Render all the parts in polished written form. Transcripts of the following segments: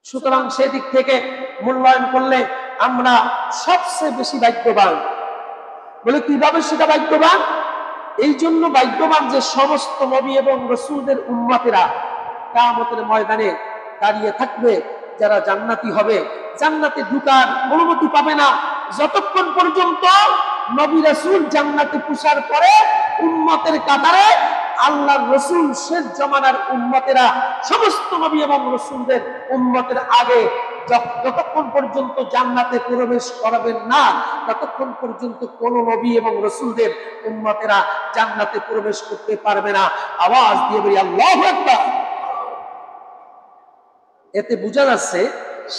সুতরাং সেদিক থেকে মূল্যায়ন করলে আমরা সবচেয়ে বেশি ভাগ্যবান। বলে কিভাবে সেটা ভাগ্যবান? এই জন্য ভাগ্যবান যে সমস্ত নবী এবং রাসূলদের উম্মতেরা কিয়ামতের ময়দানে দাঁড়িয়ে থাকবে, যারা জান্নাতি হবে, জান্নাতে ঢোকার অনুমতি পাবে না যতক্ষণ পর্যন্ত নবী রাসূল জান্নাতে পৌঁছার পরে উম্মতের কাতারে আল্লাহর রাসূল শেষ জামানার উম্মতেরা সমস্ত নবী এবং রাসূলদের উম্মতের আগে যতক্ষণ পর্যন্ত জান্নাতে প্রবেশ করাবেন না, ততক্ষণ পর্যন্ত কোন নবী এবং রাসূলদের উম্মতেরা জান্নাতে প্রবেশ করতে পারবে না। আওয়াজ দিয়ে বলি আল্লাহু আকবার। এতে বোঝা যাচ্ছে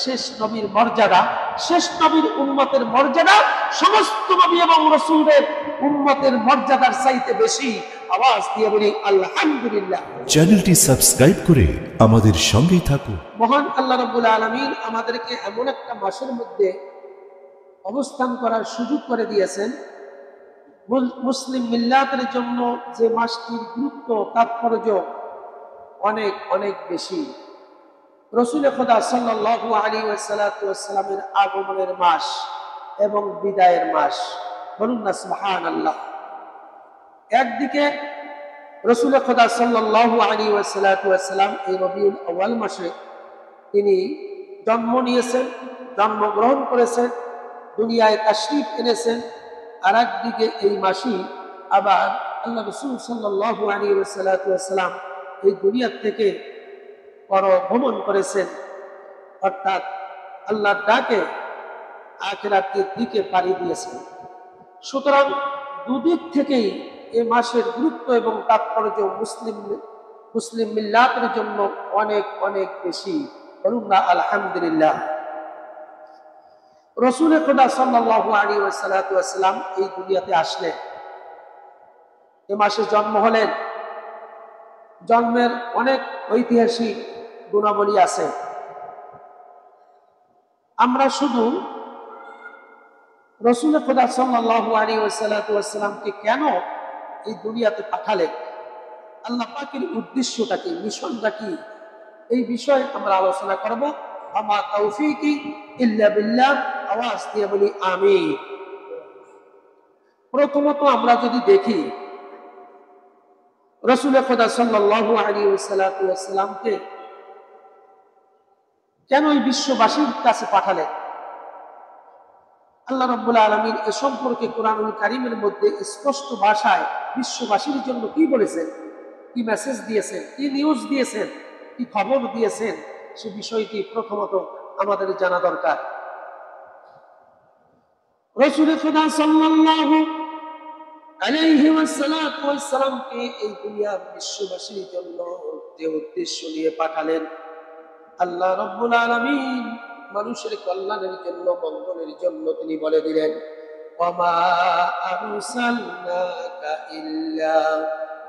শেষ নবীর মর্যাদা, শেষ নবীর উম্মতের মর্যাদা সমস্ত নবী এবং রাসূলদের উম্মতের মর্যাদার চাইতে বেশি। আওয়াজ দিয়ে বলি আলহামদুলিল্লাহ। চ্যানেলটি সাবস্ক্রাইব করে আমাদের সঙ্গেই থাকুন। মহান আল্লাহ রাব্বুল আলামিন আমাদেরকে এমন একটা মাসের মধ্যে অবস্থান করার সুযোগ করে দিয়েছেন, মুসলিম মিল্লাতের জন্য যে মাসটির গুরুত্ব তাৎপর্য অনেক অনেক বেশি। রাসূল খোদা সাল্লাল্লাহু আলাইহি ওয়াসাল্লামের আগমনের মাস এবং বিদায়ের মাস। বলুন না সুবহানাল্লাহ। একদিকে রাসূল খোদা সাল্লাল্লাহু আলাইহি ওয়াসাল্লাম এই রবিউল আউয়াল মাসে তিনি জন্ম নিয়েছেন, জন্মগ্রহণ করেছেন, দুনিয়ায় তাশরীফ এনেছেন। আর একদিকে এই মাসই আবার আল্লাহ রাসূল সাল্লাল্লাহু আলাইহি ওয়াসাল্লাম এই দুনিয়া থেকে পরভ্রমণ করেছেন, অর্থাৎ আল্লাহর ডাকে আখিরাতের দিকে পাড়ি দিয়েছেন। সুতরাং দুদিক থেকেই এই মাসের গুরুত্ব এবং তাৎপর্য মুসলিম মিল্লাতের জন্য অনেক অনেক বেশি। বলুন না আলহামদুলিল্লাহ। রাসূল খোদা সাল্লাল্লাহু আলাইহি ওয়াসাল্লাম এই দুনিয়াতে আসলেন, এই মাসে জন্ম হলেন। জন্মের অনেক ঐতিহাসিক গুণাবলী আছে। আমরা শুধু রাসূল খোদা সাল্লাল্লাহু আলাইহি ওয়াসাল্লামকে কেন এই দুনিয়াতে পাঠালেন, আল্লাহ পাকের উদ্দেশ্যটা কি, মিশনটা কি, এই বিষয়ে আমরা আলোচনা করব। আমা তাওফীকি ইল্লা বিল্লাহ। আওয়াজ দিয়ে বলি আমিন। প্রথমত আমরা যদি দেখি রাসূল খোদা সাল্লাল্লাহু আলাইহি ওয়াসাল্লামকে কেন এই বিশ্ববাসীর কাছে পাঠালেন, আল্লাহ রাব্বুল আলামিন এ সম্পর্কে কোরআনুল কারীমের মধ্যে স্পষ্ট ভাষায় বিশ্ববাসীর জন্য কি বলেছেন, কি মেসেজ দিয়েছেন, কি নিউজ দিয়েছেন, কি খবর দিয়েছেন, সে বিষয়টি প্রথমত আমাদের জানা দরকার। রাসূল খোদা সাল্লাল্লাহু আলাইহি ওয়াসাল্লামকে এই দুনিয়ার বিশ্ববাসীর জন্য যে উদ্দেশ্য নিয়ে পাঠালেন, আল্লাহ রাব্বুল আলামিন মানুষের কল্যাণের জন্য, মঙ্গলের জন্য তিনি বলে দিলেন, ওয়ামা আরসালনাকা ইল্লা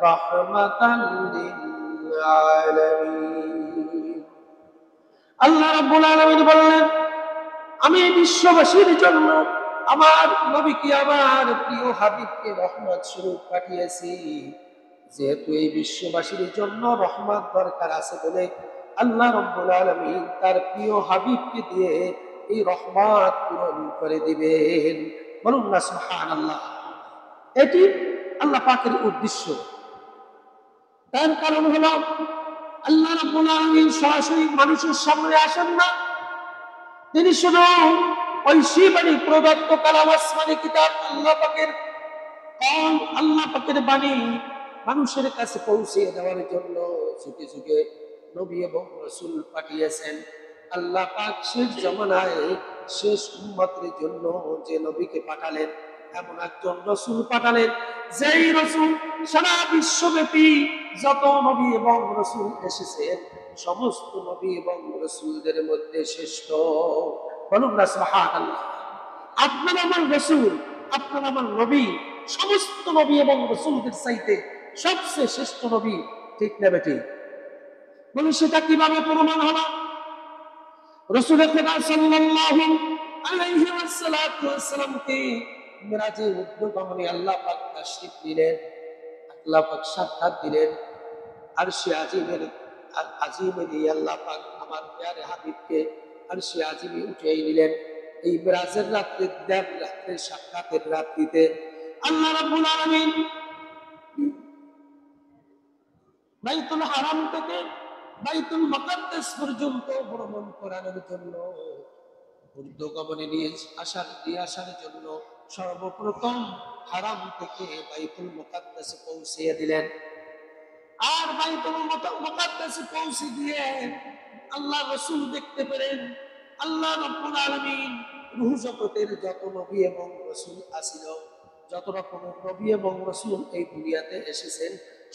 রাহমাতাল লিল আলামিন। আল্লাহ রাব্বুল আলামিন বললেন, আমি বিশ্ববাসীর জন্য আমার নবীকে, আমার প্রিয় হাবিবকে রহমত স্বরূপ পাঠিয়েছি। যেহেতু এই বিশ্ববাসীর জন্য রহমত দরকার আছে বলে আল্লাহ রাব্বুল আলামিন তার প্রিয় হাবিবকে দিয়ে এই রহমত পূরণ করে দিবেন। বলুন না সুবহানাল্লাহ। এটি আল্লাহ পাকের উদ্দেশ্য। তার কারণ হলো আল্লাহ রাব্বুল আলামিন সরাসরি মানুষের সামনে আসেন না, তিনি শুধু ঐশী প্রদত্ত কালাম, আসমানি কিতাব, আল্লাহ পাকের বাণী মানুষের কাছে পৌঁছে দেওয়ার জন্য যুগে যুগে নবী এবং রাসূল পাঠিয়েছেন। আল্লাহ পাক শেষ জামানায় শেষ উম্মতের জন্য যে নবীকে পাঠালেন, এমন একজন রাসূল পাঠালেন, যেই রাসূল সারা বিশ্বব্যাপী যত নবী এবং রাসূল এসেছেন সমস্ত নবী এবং রাসূলদের মধ্যে শ্রেষ্ঠ। বলুন না সুবহানাল্লাহ। আপনার আমার রাসূল, আপনার আমার নবী সমস্ত নবী এবং রাসূলদের চাইতে সবচেয়ে শ্রেষ্ঠ নবী, ঠিক না বেটি? বলুন সেটা কিভাবে প্রমাণ হলো? রাসূল খোদা সাল্লাল্লাহু আলাইহি ওয়াসাল্লামকে মিরাজে উদ্গমনে আল্লাহ পাক তাশরীফ দিলেন, আল্লাহ পাক সাক্ষাৎ দিলেন, আরশে আজিমের আজিমে নিয়ে আল্লাহ পাক আমার প্যারে হাবিবকে আরশে আজিমে উঠিয়ে নিলেন। এই মিরাজের রাত্রে, দেব রাত্রে, সাক্ষাতের রাত্রিতে আল্লাহ রাব্বুল আলামিন বাইতুল হারাম থেকে বাইতুল মুকাদ্দাস পর্যন্ত ভ্রমণ করানোর জন্য, ঊর্ধ্বগমনে নিয়ে আসার জন্য সর্বপ্রথম হারাম থেকে বাইতুল মুকাদ্দাসে পৌঁছে দিলেন। আর বাইতুল মুকাদ্দাসে পৌঁছে দিয়ে আল্লাহ রাসূল দেখতে পেলেন আল্লাহ রাব্বুল আলামিন রূহ জগতের যত নবী এবং রাসূল আছিল, যত রকমের নবী এবং রাসূল এই দুনিয়াতে এসেছেন,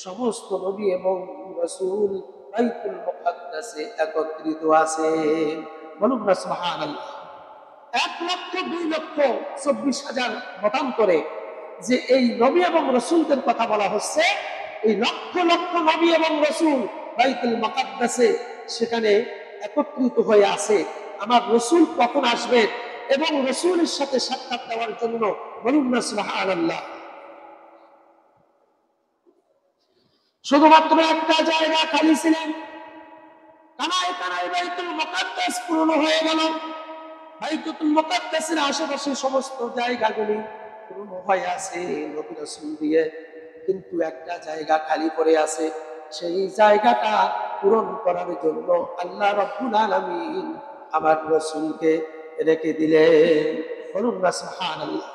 সমস্ত নবী এবং রাসূল বাইতুল মুকাদ্দাসে একত্রিত আছেন। বলুন না সুবহানাল্লাহ। 1,02,24,000 মতান্তরে যে এই নবী এবং রাসূলদের কথা বলা হচ্ছে, এই লক্ষ লক্ষ নবী এবং রাসূল বাইতুল মুকাদ্দাসে সেখানে একত্রিত হয়ে আছে। আমার রাসূল কখন আসবেন এবং রাসূলের সাথে সাক্ষাৎ দেওয়ার জন্য, বলুন না সুবহানাল্লাহ। শুধুমাত্র একটা জায়গা খালি ছিলেন, কানায় কানায় বাইতুল মুকাদ্দাস পূর্ণ হয়ে গেল। বাইতুল মুকাদ্দাসের আশেপাশে সমস্ত জায়গাগুলি পূর্ণ হয়ে আছে নবী রাসূল দিয়ে, কিন্তু একটা জায়গা খালি পড়ে আছে। সেই জায়গাটা পূরণ করার জন্য আল্লাহ রাব্বুল আলামিন আমার রাসূলকে রেখে দিলেন। বলুন না সুবহানাল্লাহ।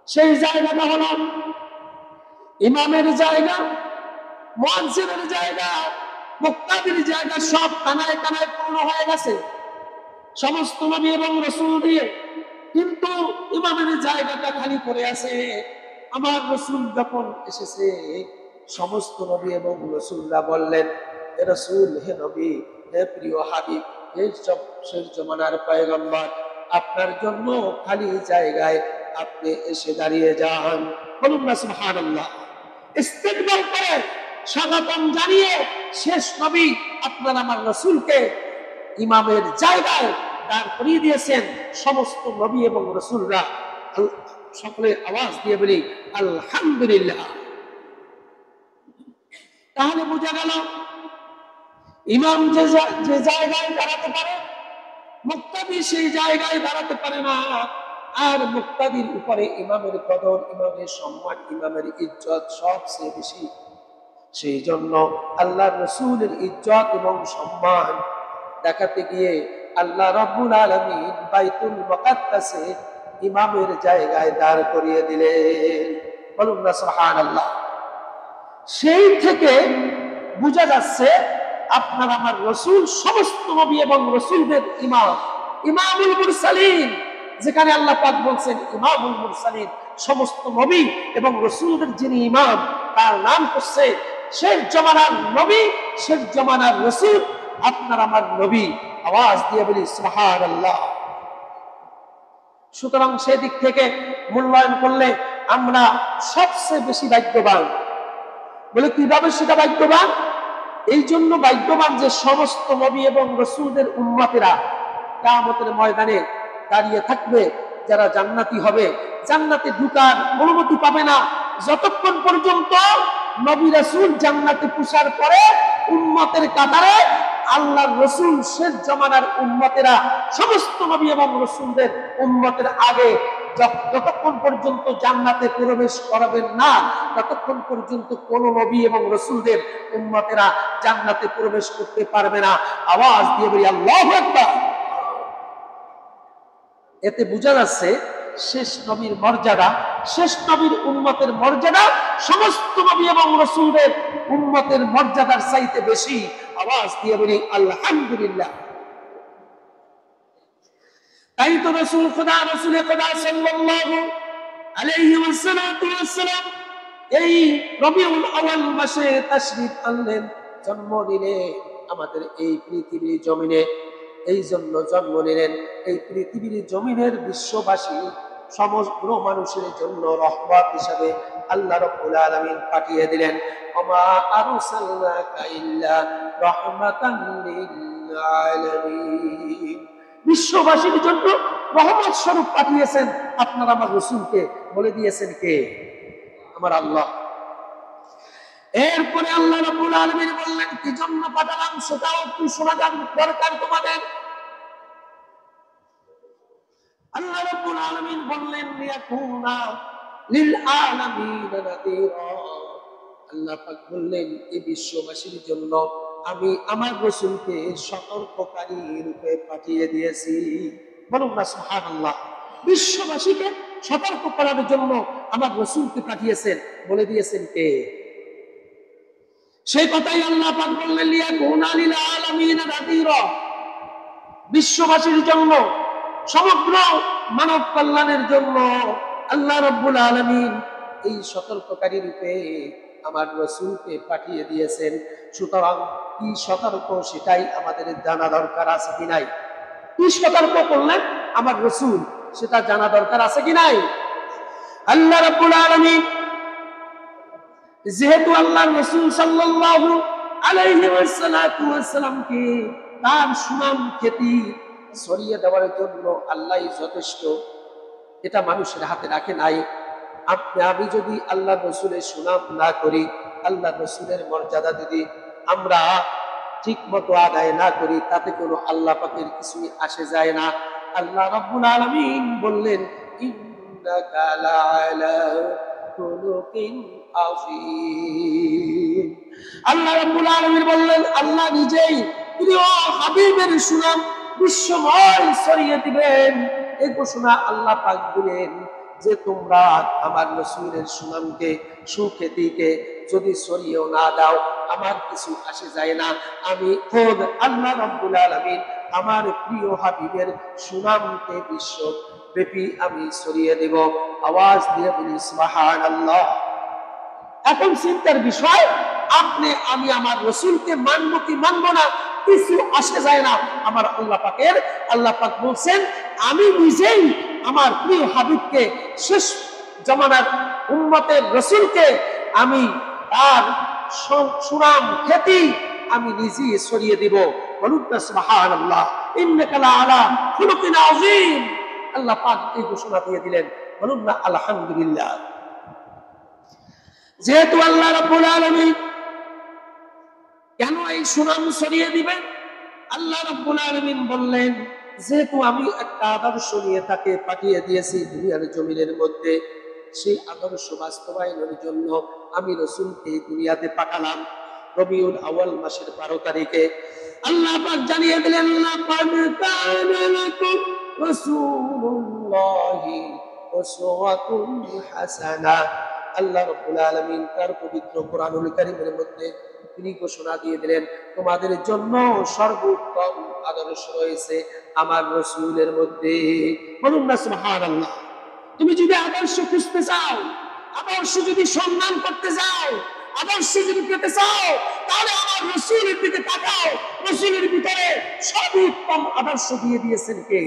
সেই জায়গাটা হলো ইমামের জায়গা, মুয়াজ্জিনের জায়গা, মুক্তাদির জায়গা, সব কানায় কানায় পূর্ণ হয়ে গেছে সমস্ত নবী এবং রাসূল দিয়ে, কিন্তু ইমামের জায়গাটা খালি পড়ে আছে। আমার রাসূল যখন এসেছে, সমস্ত নবী এবং রাসূলরা বললেন, হে রাসূল, হে নবী, হে প্রিয় হাবিব, হে সব শেষ জমানার পয়গম্বর, আপনার জন্য খালি জায়গায় আপনি এসে দাঁড়িয়ে যান। বলুন না সুবহানাল্লাহ। ইস্তিকবাল করে স্বাগতম জানিয়ে শেষ নবী আপনার আমার রাসূলকে ইমামের জায়গায় দাঁড় করিয়ে দিয়েছেন। সমস্ত নবী এবং রাসূলরা সকলে আওয়াজ দিয়ে বলি আলহামদুলিল্লাহ। তাহলে বোঝা গেল ইমাম যে জায়গায় দাঁড়াতে পারে, মুক্তাদি সেই জায়গায় দাঁড়াতে পারে না। আর মুক্তাদির উপরে ইমামের কদর, ইমামের সম্মান, ইমামের ইজ্জত সবচেয়ে বেশি। সেই জন্য আল্লাহর রাসূলের ইজ্জত এবং সম্মান দেখাতে গিয়ে আল্লাহ রাব্বুল আলামিন বাইতুল মুকাদ্দাসে ইমামের জায়গায় দাঁড় করিয়ে দিলেন। বলুন না সুবহানাল্লাহ। সেই থেকে বোঝা যাচ্ছে আপনার আমার রাসূল সমস্ত নবী এবং রাসূলদের ইমাম, ইমামুল মুরসালিন। যেখানে আল্লাহ পাক বলছেন ইমামুল মুরসালিন, সমস্ত নবী এবং রাসূলদের যিনি ইমাম, তার নাম হচ্ছে শেষ জামানার নবী, শেষ জামানার রাসূল, আপনার আমার নবী। আওয়াজ দিয়ে বলি সুবহানাল্লাহ। সুতরাং সেদিক থেকে মূল্যায়ন করলে আমরা সবচেয়ে বেশি ভাগ্যবান। বলে কিভাবে সেটা ভাগ্যবান? এই জন্য ভাগ্যবান যে সমস্ত নবী এবং রাসূলদের উম্মতেরা কিয়ামতের ময়দানে দাঁড়িয়ে থাকবে। যারা জান্নাতি হবে, জান্নাতে ঢোকার অনুমতি পাবে না যতক্ষণ পর্যন্ত নবী রাসূল জান্নাতে পৌঁছার পরে উম্মতের কাতারে আল্লাহর রাসূল শেষ জামানার উম্মতেরা সমস্ত নবী এবং রাসূলদের উম্মতের আগে যতক্ষণ পর্যন্ত জান্নাতে প্রবেশ করাবেন না, ততক্ষণ পর্যন্ত কোন নবী এবং রাসূলদের উম্মতেরা জান্নাতে প্রবেশ করতে পারবে না। আওয়াজ দিয়ে বলি আল্লাহু আকবার। এতে বোঝা যাচ্ছে শেষ নবীর মর্যাদা, শেষ নবীর উম্মতের মর্যাদা সমস্ত নবী এবং রাসূলদের উম্মতের মর্যাদার চাইতে বেশি। আওয়াজ দিয়ে বলি আলহামদুলিল্লাহ। তাই তো রাসূল খোদা সাল্লাল্লাহু আলাইহি ওয়াসাল্লাম এই রবিউল আউয়াল মাসে তাশরীফ আনলেন, জন্ম নিলেন আমাদের এই পৃথিবীর জমিনে। এই জন্য জন্ম নিলেন এই পৃথিবীর জমিনের বিশ্ববাসী সমগ্র মানুষের জন্য রহমত হিসাবে আল্লাহ রাব্বুল আলামিন পাঠিয়ে দিলেন। ওমা আরসালনাকা ইল্লা রাহমাতান লিল আলামিন। বিশ্ববাসীর জন্য রহমত স্বরূপ পাঠিয়েছেন আপনার আমার রাসূলকে। বলে দিয়েছেন কে? আমার আল্লাহ। এরপরে আল্লাহ রাব্বুল আলামিন বললেন কি জন্য পাঠালাম সেটাও একটু শোনা দরকার তোমাদের। আল্লাহ রাব্বুল আলামিন বললেন লিয়াকুনা লিল আলামিন নাযীরা। আল্লাহ পাক বললেন এই বিশ্ববাসীর জন্য আমি আমার রাসূলকে সতর্ককারী রূপে পাঠিয়ে দিয়েছি। বলুন না সুবহানাল্লাহ। বিশ্ববাসীকে সতর্ক করার জন্য আমার রাসূলকে পাঠিয়েছেন, বলে দিয়েছেন কে? সেই কথাই আল্লাহ পাক বললেন লিয়াকুনা লিল আলামিন নাযীরা। বিশ্ববাসীর জন্য, সমগ্র মানব কল্যাণের জন্য আল্লাহ রাব্বুল আলামিন এই সতর্ককারী রূপে আমার রাসূলকে পাঠিয়ে দিয়েছেন। সুতরাং কি সতর্ক সেটাই আমাদের জানা দরকার আছে কি নাই? কি সতর্ক করলেন আমার রাসূল সেটা জানা দরকার আছে কি নাই? আল্লাহ রাব্বুল আলামিন যেহেতু আল্লাহর রাসূল সাল্লাল্লাহু আলাইহি ওয়াসাল্লামকে তার সুনাম খ্যাতি ছড়িয়ে দেওয়ার জন্য আল্লাহই যথেষ্ট, এটা মানুষের হাতে রাখে নাই। আমি যদি আল্লাহ রাসূলের সুনাম না করি, আল্লাহ রাসূলের মর্যাদা যদি আমরা ঠিক মতো আদায় না করি, তাতে কোনো আল্লাহ পাকের কিছুই আসে যায় না। আল্লাহ রাব্বুল আলামিন বললেন ইন্নাকা লাআলা খুলুকিন আযীম। আল্লাহ রাব্বুল আলামিন বললেন আল্লাহ নিজেই প্রিয় হাবিবের সুনাম বিশ্বময় ছড়িয়ে দিবেন। এই ঘোষণা আল্লাহ পাক দিলেন যে তোমরা আমার রাসূলের সুনামকে, সুখ্যাতিকে যদি ছড়িয়েও না দাও, আমার কিছু আসে যায় না। আমি খোদ আল্লাহ রাব্বুল আলামিন আমার প্রিয় হাবিবের সুনামকে বিশ্বব্যাপী আমি ছড়িয়ে দেব। আওয়াজ দিয়ে বলি সুবহানাল্লাহ। এখন চিন্তার বিষয়, আপনি আমি আমার রাসূলকে মানব কি মানব না, কিছু আসে যায় না আমার আল্লাহ পাকের। আল্লাহ পাক বলছেন আমি নিজেই আমার প্রিয় হাবিবকে, শেষ জামানার উম্মতের রাসূলকে আমি তার সুনাম খ্যাতি আমি নিজেই ছড়িয়ে দিব। বলুন না সুবহানাল্লাহ। ইন্নাকা লাআলা খুলুকিন আযীম। আল্লাহ পাক এই ঘোষণা দিয়ে দিলেন। বলুন না আলহামদুলিল্লাহ। যেহেতু আল্লাহ রাব্বুল আলামিন কেন এই সুনাম ছড়িয়ে দিবেন, আল্লাহ রাব্বুল আলামিন বললেন যেহেতু আমি একটা আদর্শ নিয়ে তাকে পাঠিয়ে দিয়েছি দুনিয়ার জমিনের মধ্যে, সেই আদর্শ বাস্তবায়নের জন্য আমি রাসূলকে দুনিয়াতে পাঠালাম। রবিউল আউয়াল মাসের 12 তারিখে আল্লাহ পাক জানিয়ে দিলেন লাকাদ কানা লাকুম রাসূলুল্লাহি উসওয়াতুন হাসানাহ। আল্লাহ রাব্বুল আলামিন তার পবিত্র কোরআনুল কারীমের মধ্যে তিনি ঘোষণা দিয়ে দিলেন তোমাদের জন্য সর্বোত্তম আদর্শ রয়েছে আমার রাসূলের মধ্যে। বলুন না সুবহানাল্লাহ। তুমি যদি আদর্শ খুঁজতে চাও, আদর্শ যদি সম্মান করতে চাও, আদর্শ যদি পেতে চাও, তাহলে আমার রাসূলের দিকে তাকাও। রাসূলের ভিতরে সর্বোত্তম আদর্শ দিয়ে দিয়েছেন কে?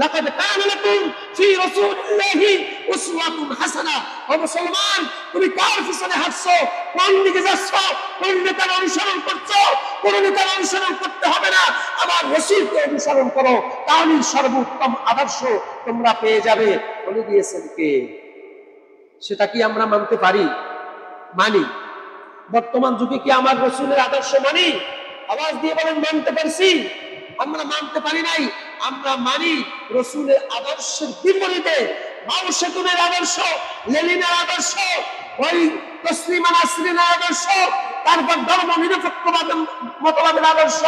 লাকাদ কানা লাকুম ফি রাসূলিল্লাহি উসওয়াতুন হাসানাহ। ও মুসলমান, তুমি কার পিছনে হাঁটছো? কোন দিকে যাচ্ছ? কোন নেতার অনুসরণ করছো? কোন নেতার অনুসরণ করতে হবে না, আমার রাসূলকে অনুসরণ করো, তাহলেই সর্বোত্তম আদর্শ তোমরা পেয়ে যাবে। বলে দিয়েছেন কে? সেটা কি আমরা মানতে পারি? মানি। বর্তমান যুগে কি আমার রাসূলের আদর্শ মানি? আওয়াজ দিয়ে বলেন মানতে পারছি। আমরা মানতে পারি নাই। আমরা মানি রাসূলের আদর্শের বিপরীতে মাও সেতুনের আদর্শ, লেনিনের আদর্শ, ওই তসলিমা নাসরিনের আদর্শ, তারপর ধর্ম নিরপেক্ষবাদ মতবাদের আদর্শ,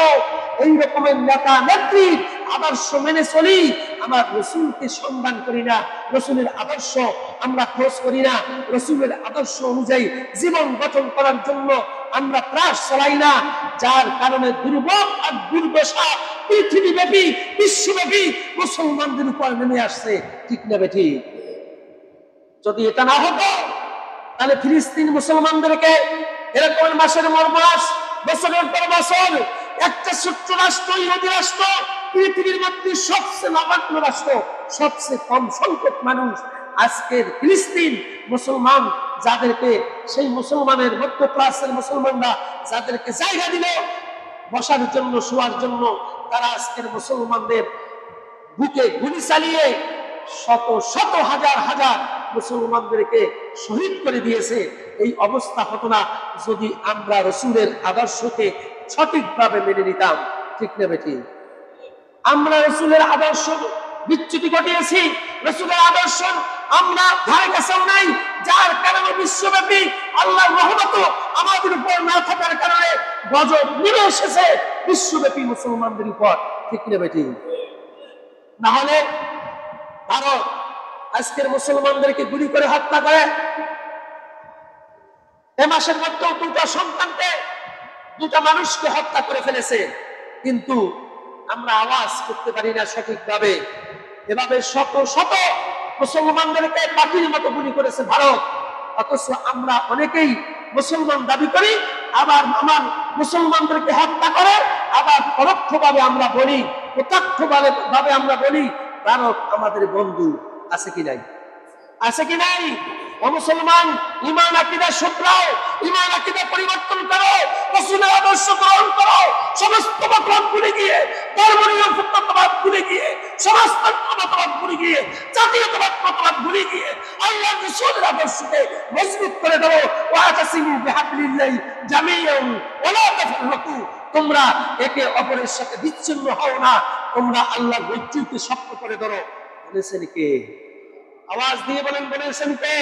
এই রকমের নেতা নেত্রী আদর্শ মেনে চলি। আমার রাসূলকে সম্মান করি না, রাসূলের আদর্শ আমরা খোঁজ করি না, রাসূলের আদর্শ অনুযায়ী জীবন গঠন করার জন্য আমরা প্রয়াস চালাই না, যার কারণে দুর্ভোগ আর দুর্দশা পৃথিবীব্যাপী, বিশ্বব্যাপী মুসলমানদের উপর নেমে আসছে। ঠিক না বেঠি? যদি এটা না হতো তাহলে ফিলিস্তিন মুসলমানদেরকে এরকম মাসের পর মাস, বছরের পর বছর একটা ছোট্ট রাষ্ট্র, ইহুদি রাষ্ট্র, পৃথিবীর মধ্যে সবচেয়ে নগণ্য রাষ্ট্র, সবচেয়ে কম সংখ্যক মানুষ আজকের ফিলিস্তিন মুসলমান, যাদেরকে সেই মুসলমানের মধ্যপ্রাচ্যের মুসলমানরা যাদেরকে জায়গা দিল বসার জন্য, শোয়ার জন্য, তারা আজকের মুসলমানদের বুকে গুলি চালিয়ে শত শত হাজার হাজার মুসলমানদেরকে শহীদ করে দিয়েছে। এই অবস্থা হতো না যদি আমরা রসুলের আদর্শকে সঠিকভাবে মেনে নিতাম। ঠিক না বেটি? আমরা রসুলের আদর্শ বিচ্যুতি ঘটিয়েছি, রসুলের আদর্শ আমরা ধারে কাছেও নাই, যার কারণে বিশ্বব্যাপী আল্লাহর রহমত আমাদের উপর না থাকার কারণে গজব নেমে এসেছে বিশ্বব্যাপী মুসলমানদের উপর। ঠিক না বেটি? না হলে ভারত আজকের মুসলমানদেরকে গুলি করে হত্যা করে, এ মাসের মধ্যে দুটা সন্তানকে, দুটা মানুষকে হত্যা করে ফেলেছে, কিন্তু আমরা আওয়াজ করতে পারি না সঠিকভাবে। এভাবে শত শত মুসলমানদেরকে পাখির মতো গুলি করেছে ভারত, অথচ আমরা অনেকেই মুসলমান দাবি করি, আবার আমার মুসলমানদেরকে হত্যা করে, আবার পরোক্ষভাবে আমরা বলি, প্রত্যক্ষভাবে আমরা বলি ভারত আমাদের বন্ধু। আছে কি নাই? আছে কি নাই? ও মুসলমান, ঈমান আকীদা শুধরাও, ঈমান আকীদা পরিবর্তন করো, রাসূলের আদর্শ গ্রহণ করো, সমস্ত মতবাদ ভুলে গিয়ে, ধর্মীয় ফুটপাতবাদ ভুলে গিয়ে, সমাজতন্ত্র মতবাদ ভুলে গিয়ে, জাতীয়তাবাদ মতবাদ ভুলে গিয়ে আল্লাহর রাসূলের আদর্শকে মজবুত করে দাও। ওয়াতাসিমু বিহাবলিল্লাহি জামিআন ওয়া লা তাফাররাকু, তোমরা একে অপরের সাথে বিচ্ছিন্ন হও না, তোমরা আল্লাহর ঐক্যকে শক্ত করে ধরো। বলেছেন কে? আওয়াজ দিয়ে বলেন, বলেছেন কে?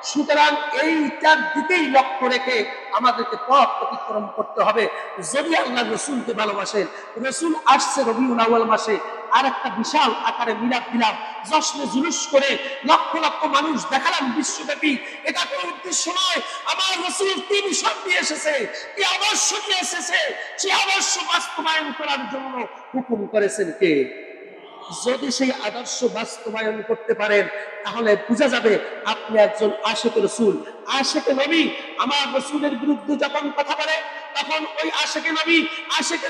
সুতরাং এইটার দিকেই লক্ষ্য রেখে আমাদেরকে পথ অতিক্রম করতে হবে। যদি আল্লাহ রসুলকে ভালোবাসেন, রসুল আসছে রবিউল আউয়াল মাসে, আর একটা বিশাল আকারে মিলাদ দিলাম, জশ্নে জুলুস করে লক্ষ লক্ষ মানুষ দেখালাম বিশ্বব্যাপী, এটা কোনো উদ্দেশ্য নয়। আমার রসুল কি মিশন দিয়ে এসেছে, কি আদর্শ নিয়ে এসেছে, সেই আদর্শ বাস্তবায়ন করার জন্য হুকুম করেছেন কে? যদি সেই আদর্শ বাস্তবায়ন করতে পারেন, তাহলে বোঝা যাবে আপনি একজন আশিকে রসুল, আশিকে নবী। আমার রসুলের বিরুদ্ধে যখন কথা বলে, তখন ওই আশিকে নবী, আশিকে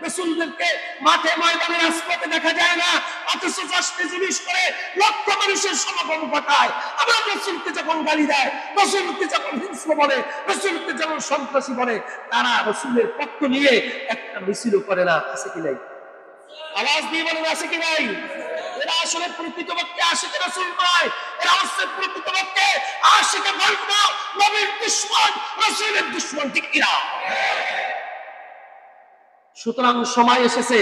রসুলদেরকে মাঠে ময়দানে রাজপথে দেখা যায় না, অথচ জশ্নে জুলুস করে লক্ষ মানুষের সমাগম ঘটায়। আমার রসুলকে যখন গালি দেয়, রসুলকে যখন হিংস্র বলে, রসুলকে যখন সন্ত্রাসী বলে, তারা রসুলের পক্ষ নিয়ে একটা মিছিলও করে না। আছে কি নাই? আওয়াজ দিয়ে বলেন, আছে কি নাই? এরা আসলে প্রকৃতপক্ষে আশিকে রাসূল নয়, এরা হচ্ছে প্রকৃতপক্ষে আশিকে বলবো নবীর দুশমন, রাসূলের দুশমন। ঠিক কিনা? সুতরাং সময় এসেছে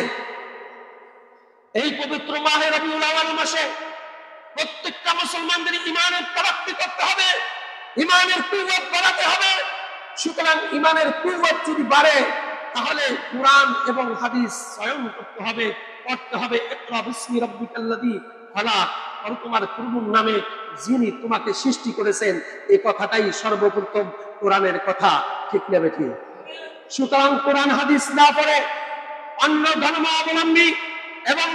এই পবিত্র মাহে রবিউল আউয়াল মাসে প্রত্যেকটা মুসলমানদের ঈমানের তারাক্কি করতে হবে, ঈমানের কুওয়াত বাড়াতে হবে। সুতরাং ঈমানের কুওয়াত যদি বাড়ে, তাহলে কোরআন এবং হাদিস চয়ন করতে হবে, পড়তে হবে। ইকরা বিসমি রাব্বিকাল্লাযী খালাক, আর তোমার প্রভুর নামে যিনি তোমাকে সৃষ্টি করেছেন, এই কথাটাই সর্বপ্রথম কোরআনের কথা। ঠিক না বেঠিক? সুতরাং কোরআন হাদিস না পড়ে অন্য ধর্মাবলম্বী এবং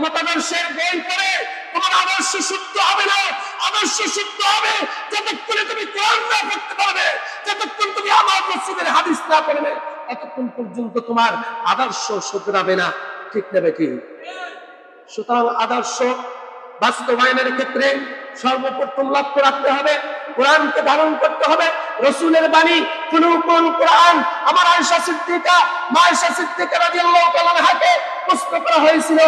মতাদর্শের বই পড়ে তোমার আদর্শ শুদ্ধ হবে না। আদর্শ শুদ্ধ হবে যতক্ষণে তুমি কোরআন না পড়তে পারবে, যতক্ষণ তুমি আমার রাসূলের হাদিস না পড়বে, ততক্ষণ পর্যন্ত তোমার আদর্শ শুধরাবে না। ঠিক না বেঠিক? সুতরাং আদর্শ বাস্তবায়নের ক্ষেত্রে সর্বপ্রথম লক্ষ্য রাখতে হবে, কোরআনকে ধারণ করতে হবে, রসুলের বাণী খুলুকুল কোরআন। আমার আয়েশা সিদ্দিকা, মা আয়েশা সিদ্দিকা রাদিয়াল্লাহু তাআলা আনহাকে প্রশ্ন করা হয়েছিল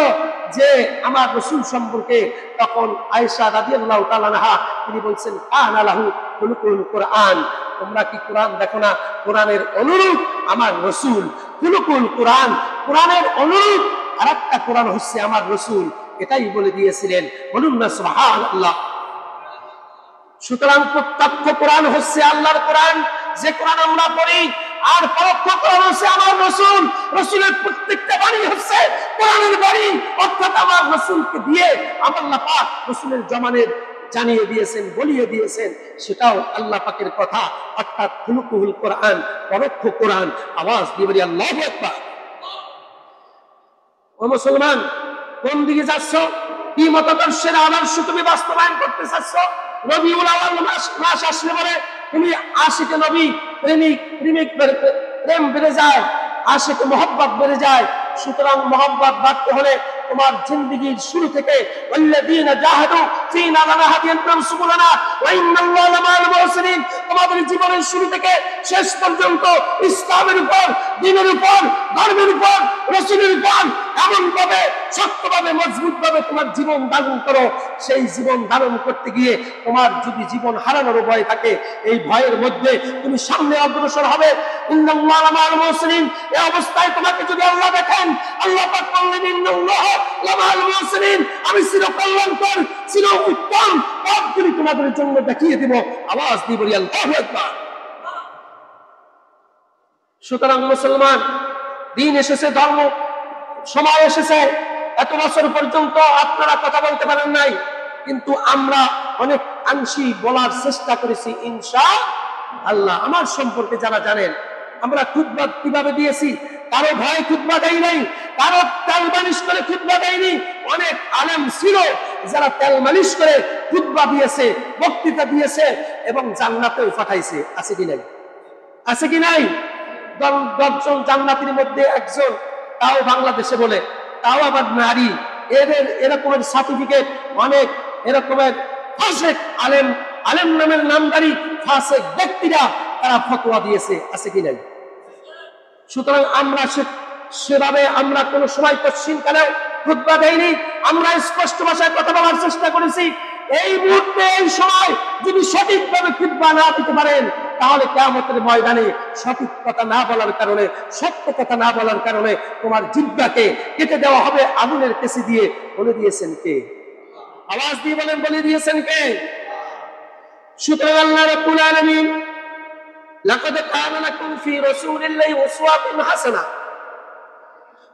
যে আমার রসুল সম্পর্কে, তখন আয়েশা রাদিয়াল্লাহু তাআলা আনহা তিনি বলছেন, কানা লাহু খুলুকুল কোরআন, তোমরা কি কোরআন দেখো না? কোরআনের অনুরূপ আমার রসুল। খুলুকুল কোরআন, কোরআনের অনুরূপ আরেকটা কোরআন হচ্ছে আমার রসুল, এটাই বলে দিয়েছিলেন। বলুন না সুবহানাল্লাহ। সুতরাং প্রত্যক্ষ কোরআন হচ্ছে আল্লাহর কোরআন, যে কোরআন আমরা পড়ি, আর পরোক্ষ কোরআন হচ্ছে আমার রসুল। রসুলের প্রত্যেকটা বাণী হচ্ছে কোরআনের বাণী, অর্থাৎ আমার রসুলকে দিয়ে আল্লাহ পাক রসুলের জমানের জানিয়ে দিয়েছেন, বলিয়ে দিয়েছেন, সেটাও আল্লাহ পাকের কথা, অর্থাৎ খুলুকুল কোরআন, পরোক্ষ কোরআন। আওয়াজ দিয়ে বলি আল্লাহু আকবার। ও মুসলমান, কোন দিকে যাচ্ছ? কি মতাদর্শের আদর্শ তুমি বাস্তবায়ন করতে চাচ্ছ? রবিউল আউয়াল মাস আসলে পরে তুমি আশিকে নবী, প্রেম বেড়ে যায়, আশিকে মহব্বত বেড়ে যায়। সুতরাং মহব্বত বাড়তে হলে তোমার জিন্দেগির শুরু থেকে ওয়াল্লাযীনা জাহাদু ফীনা লানাহদিয়ান্নাহুম সুবুলানা ওয়া ইন্নাল্লাহা লামাআল মুহসিনিন, তোমাদের জীবনের শুরু থেকে শেষ পর্যন্ত ইসলামের উপর, দ্বীনের উপর, ধর্মের উপর, রাসূলের উপর এমন ভাবে ভাবে, শক্তভাবে, মজবুতভাবে তোমার জীবন ধারণ করো। সেই জীবন ধারণ করতে গিয়ে তোমার যদি জীবন হারানোর ভয় থাকে, এই ভয়ের মধ্যে তুমি সামনে অগ্রসর হবে। ইন্নাল্লাহা মা'আল মুহসিনিন, এই অবস্থায় তোমাকে যদি আল্লাহ দেখেন, আল্লাহ পাক বললেন ইন্নাল্লাহা মা'আল মুহসিনিন, আমি চিরকল্যাণকর, চির উত্তম পথগুলি তোমাদের জন্য দেখিয়ে দিব। আওয়াজ দিয়ে বলি আল্লাহু আকবার। সুতরাং মুসলমান, দিন এসেছে, ধর্ম সময় এসেছে। এত বছর পর্যন্ত আপনারা কথা বলতে পারেন নাই, কিন্তু আমরা অনেক আংশি বলার চেষ্টা করেছি ইনশাআল্লাহ। আমার সম্পর্কে যারা জানেন, আমরা খুতবা কিভাবে দিয়েছি, কারো ভয়ে খুতবা দেই নাই, কারো তেল মালিশ করে খুতবা দেয়নি। অনেক আলেম ছিল যারা তেল মালিশ করে খুতবা দিয়েছে, বক্তৃতা দিয়েছে এবং জান্নাতেও পাঠাইছে। আছে কি নাই? আছে কি নাই? 10 জন জান্নাতীর মধ্যে একজন, তাও বাংলাদেশে বলে, তাও আবার নারী। এদের এরকমের সার্টিফিকেট অনেক, এরকমের ফাসেক আলেম, আলেম নামের নামধারী ফাসেক ব্যক্তিরা তারা ফতোয়া দিয়েছে। আছে কি নাই? সুতরাং আমরা সেভাবে আমরা কোনো সময় পশ্চিমকালেও খুতবা দেয়নি। আমরা স্পষ্ট ভাষায় কথা বলার চেষ্টা করেছি। এই মুহূর্তে, এই সময় যদি সঠিকভাবে খুতবা না দিতে পারেন, তাহলে কিয়ামতের ময়দানে সঠিক কথা না বলার কারণে, সত্য কথা না বলার কারণে তোমার জিহ্বাকে কেটে দেওয়া হবে আগুনের কেসি দিয়ে। বলে দিয়েছেন কে? আওয়াজ দিয়ে বলেন, বলে দিয়েছেন কে? সুতরাং আল্লাহ রাব্বুল আলামিন লাকাদ কানা লাকুম ফি রাসূলিল্লাহি উসওয়াতুন হাসানা,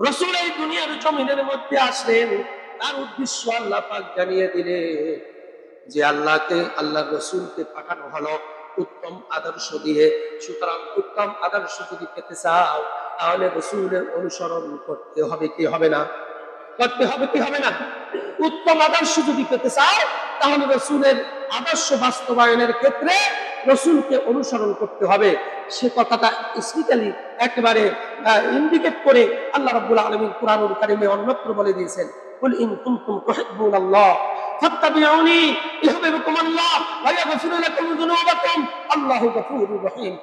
রাসূল এই দুনিয়ার জমিনের মধ্যে আসলেন, তার উদ্দেশ্য আল্লাহ পাক জানিয়ে দিলেন যে আল্লাহর রাসূলকে পাঠানো হলো উত্তম আদর্শ দিয়ে। সুতরাং উত্তম আদর্শ যদি পেতে চাও, তাহলে রাসূলের অনুসরণ করতে হবে কি হবে না? করতে হবে কি হবে না? উত্তম আদর্শ যদি পেতে চাও, তাহলে রাসূলের আদর্শ বাস্তবায়নের ক্ষেত্রে রাসূলকে অনুসরণ করতে হবে। সে কথাটা স্পেশালি একেবারে ইন্ডিকেট করে আল্লাহ রাব্বুল আলামিন কুরআনুল কারীমে অন্যত্র বলে দিয়েছেন, কুল ইন কুনতুম তুহিব্বুনাল্লাহ ফাত্তাবিউনি ইউহিব্বুকুমুল্লাহ ওয়া ইয়াগফির লাকুম যুনুবাকুম আল্লাহু গফুরুর রহিম।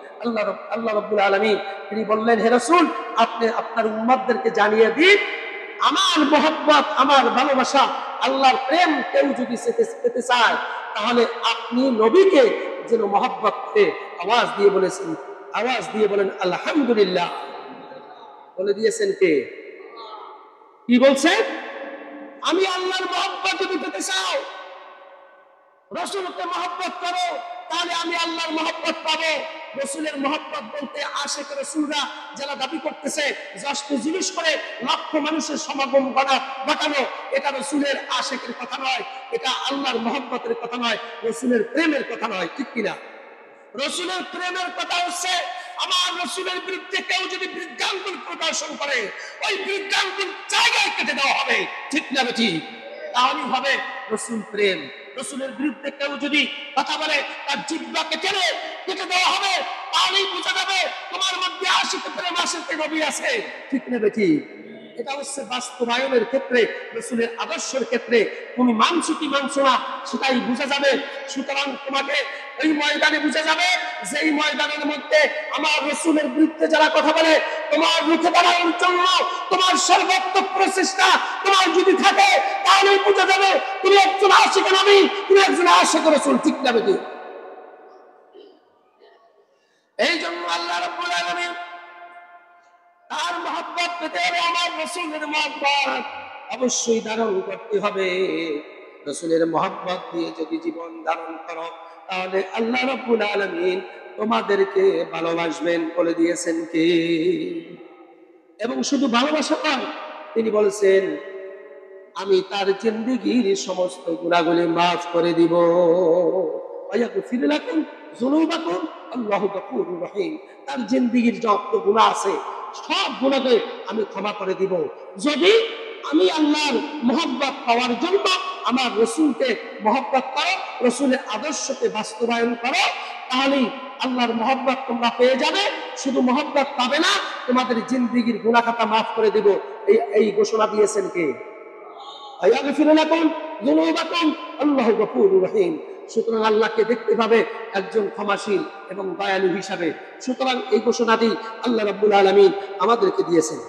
আল্লাহ রাব্বুল আলামিন তিনি বললেন, হে রাসূল, আপনি আপনার উম্মতদেরকে জানিয়ে দিন, আমার মহব্বত, আমার ভালোবাসা, আল্লাহর প্রেম কেউ যদি পেতে চায়, তাহলে আপনি নবীকে যেন মহব্বত করে। আওয়াজ দিয়ে বলেছেন, আওয়াজ দিয়ে বলেন আলহামদুলিল্লাহ। বলে দিয়েছেন কে? কি বলছেন? আমি আল্লাহর মহব্বত যদি পেতে চাও, রাসূলকে মহব্বত করো, তাহলে আমি আল্লাহর মহব্বত পাবো। রাসূলের মহব্বত বলতে আশিক রাসূলরা যারা দাবি করতেছে জাস্ট জিনিস করে লক্ষ মানুষের সমাগম ঘটানো, এটা রাসূলের আশিকের কথা নয়, এটা আল্লাহর মহব্বতের কথা নয়, রাসূলের প্রেমের কথা নয়। ঠিক কিনা? রাসূলের প্রেমের কথা হচ্ছে, আমার রাসূলের বিরুদ্ধে কেউ যদি বৃদ্ধাঙ্গুল প্রদর্শন করে, ওই বৃদ্ধাঙ্গুল জায়গায় কেটে দেওয়া হবে। ঠিক না ঠিক? তাহলেই হবে রাসূল প্রেম। রাসূলের বিরুদ্ধে কেউ যদি কথা বলে, তার জিহ্বাকে কেটে দেওয়া হবে। তাহলেই বোঝা যাবে তোমার মধ্যে আশিকে প্রেম, আশিকে নবী আছে। ঠিক না ঠিক? এটা হচ্ছে বাস্তবায়নের ক্ষেত্রে, রাসূলের আদর্শের ক্ষেত্রে তুমি মানছো কি মানছো না, সেটাই বোঝা যাবে। সুতরাং তোমাকে ওই ময়দানে বোঝা যাবে, যে এই ময়দানের মধ্যে আমার রাসূলের বিরুদ্ধে যারা কথা বলে, তোমার রুখে দাঁড়ানোর জন্য তোমার সর্বাত্মক প্রচেষ্টা তোমার যদি থাকে, তাহলেই বোঝা যাবে তুমি একজন আশিক নবী, তুমি একজন আশিক রাসূল। ঠিক না ঠিক? এই জন্য আল্লাহ রাব্বুল আলামিন তার মহব্বত পেতে হলে আমার রাসূলের মহব্বত অবশ্যই ধারণ করতে হবে। রাসূলের মহব্বত দিয়ে যদি জীবন ধারণ করো, তাহলে আল্লাহ রাব্বুল আলামিন তোমাদেরকে ভালোবাসবেন। বলে দিয়েছেন কি? এবং শুধু ভালোবাসা নয়, তিনি বলেছেন আমি তার জিন্দেগীর সমস্ত গুনাহগুলি মাফ করে দিব। ওয়ায়াগফির লাকুম যুনুবাকুম আল্লাহু গফুরুর রহিম। তার জিন্দেগীর যত গুনাহ আছে, সব গুনাহকে আমি ক্ষমা করে দিব, যদি আমি আল্লাহর মহব্বত পাওয়ার জন্য আমার রাসূলকে মহব্বত করো, রাসূলের আদর্শকে বাস্তবায়ন করো, তাহলেই আল্লাহর মহব্বত তোমরা পেয়ে যাবে। শুধু মহব্বত পাবে না, তোমাদের জিন্দেগীর গুনাহ খাতা মাফ করে দিব। এই ঘোষণা দিয়েছেন কে? ওয়ায়াগফির লাকুম যুনুবাকুম আল্লাহু গফুরুর রহিম। সুতরাং আল্লাহকে দেখতে পাবে একজন ক্ষমাশীল এবং দয়ালু হিসাবে। সুতরাং এই ঘোষণাটি আল্লাহ রাব্বুল আলামিন আমাদেরকে দিয়েছেন।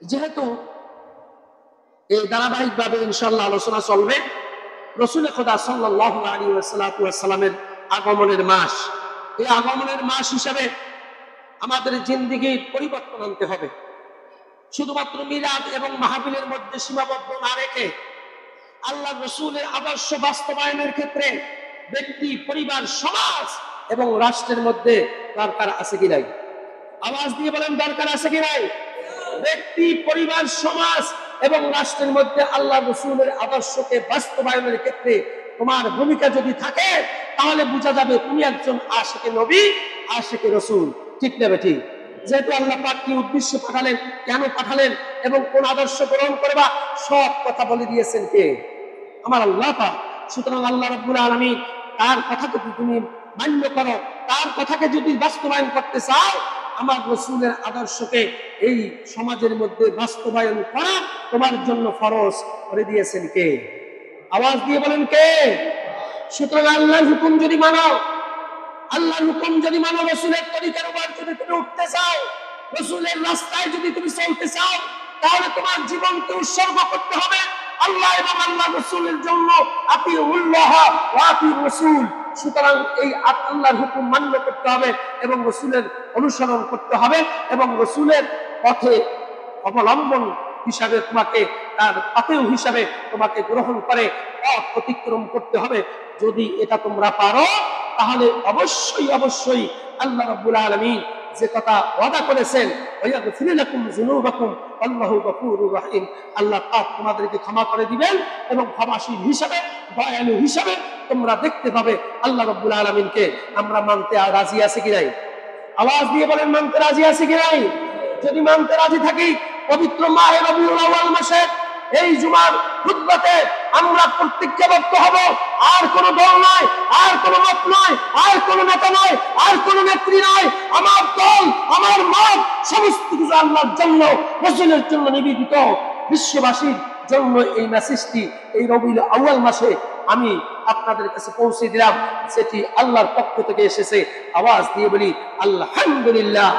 যেহেতু এই ধারাবাহিকভাবে ইনশাআল্লাহ আলোচনা চলবে রাসূল খোদা সাল্লাল্লাহু আলাইহি ওয়াসাল্লামের আগমনের মাস, এই আগমনের মাস হিসাবে আমাদের জিন্দেগির পরিবর্তন আনতে হবে। শুধুমাত্র মিলাদ এবং মাহফিলের মধ্যে সীমাবদ্ধ না রেখে আল্লাহ রসুলের আদর্শ বাস্তবায়নের ক্ষেত্রে ব্যক্তি, পরিবার, সমাজ এবং রাষ্ট্রের মধ্যে দরকার আছে কি নাই? আওয়াজ দিয়ে বলেন, দরকার আছে কি নাই? ব্যক্তি, পরিবার, সমাজ এবং রাষ্ট্রের মধ্যে আল্লাহ রসুলের আদর্শকে বাস্তবায়নের ক্ষেত্রে তোমার ভূমিকা যদি থাকে, তাহলে বোঝা যাবে তুমি একজন আশিকে নবী, আশিকে রসুল। ঠিক না বেঠিক? যেহেতু আল্লাহ পাক কি উদ্দেশ্যে পাঠালেন, কেন পাঠালেন এবং কোন আদর্শ গ্রহণ করবা, সব কথা বলে দিয়েছেন কে? আমার আল্লাহ পাক। সুতরাং আল্লাহ রাব্বুল আলামিন তার কথাকে তুমি মান্য করো, তার কথাকে যদি বাস্তবায়ন করতে চাও, আমার রাসূলের আদর্শকে এই সমাজের মধ্যে বাস্তবায়ন করা তোমার জন্য ফরজ করে দিয়েছেন কে? আওয়াজ দিয়ে বলেন, কে? সুতরাং আল্লাহর হুকুম যদি মানো, আল্লাহর হুকুম যদি মানো, রাসূলের তরিকার উপর যদি তুমি উঠতে চাও, রাসূলের রাস্তায় যদি তুমি চলতে চাও, তাহলে তোমার জীবনকে উৎসর্গ করতে হবে আল্লাহ এবং আল্লাহ রাসূলের জন্য। আতিউল্লাহ ওয়া আতিউর রাসূল। সুতরাং এই আল্লাহর হুকুম মান্য করতে হবে এবং রাসূলের অনুসরণ করতে হবে এবং রাসূলের পথে অবলম্বন হিসাবে তোমাকে, তার পাথেয় হিসাবে তোমাকে গ্রহণ করে পথ অতিক্রম করতে হবে। যদি এটা তোমরা পারো, তাহলে অবশ্যই অবশ্যই আল্লাহ রাব্বুল আলামিন যে কথা ওয়াদা করেছেন, ওয়ায়াগফিরু লাকুম যুনুবাকুম আল্লাহু গফুরুর রহিম, আল্লাহ পাক তোমাদেরকে ক্ষমা করে দিবেন এবং ক্ষমাশীল হিসাবে, দয়ালু হিসাবে তোমরা দেখতে পাবে আল্লাহ রাব্বুল আলামিনকে। আমরা মানতে রাজি আছি কি নাই? আওয়াজ দিয়ে বলেন, মানতে রাজি আছি কি নাই? যদি মানতে রাজি থাকি, পবিত্র মাহে রবিউল আউয়াল মাসে এই জুমার খুতবাতে আমরা প্রতিজ্ঞাবদ্ধ হব, আর কোন দল নয়, আর কোন মত নয়, আর কোন নেতা নয়, আর কোন নেত্রী নয়, আমার দল, আমার মত সমস্ত কিছু আল্লাহর জন্য, রাসূলের জন্য নিবেদিত। বিশ্ববাসীর জন্য এই মেসেজটি এই রবিউল আউয়াল মাসে আমি আপনাদের কাছে পৌঁছে দিলাম, সেটি আল্লাহর পক্ষ থেকে এসেছে। আওয়াজ দিয়ে বলি আলহামদুলিল্লাহ।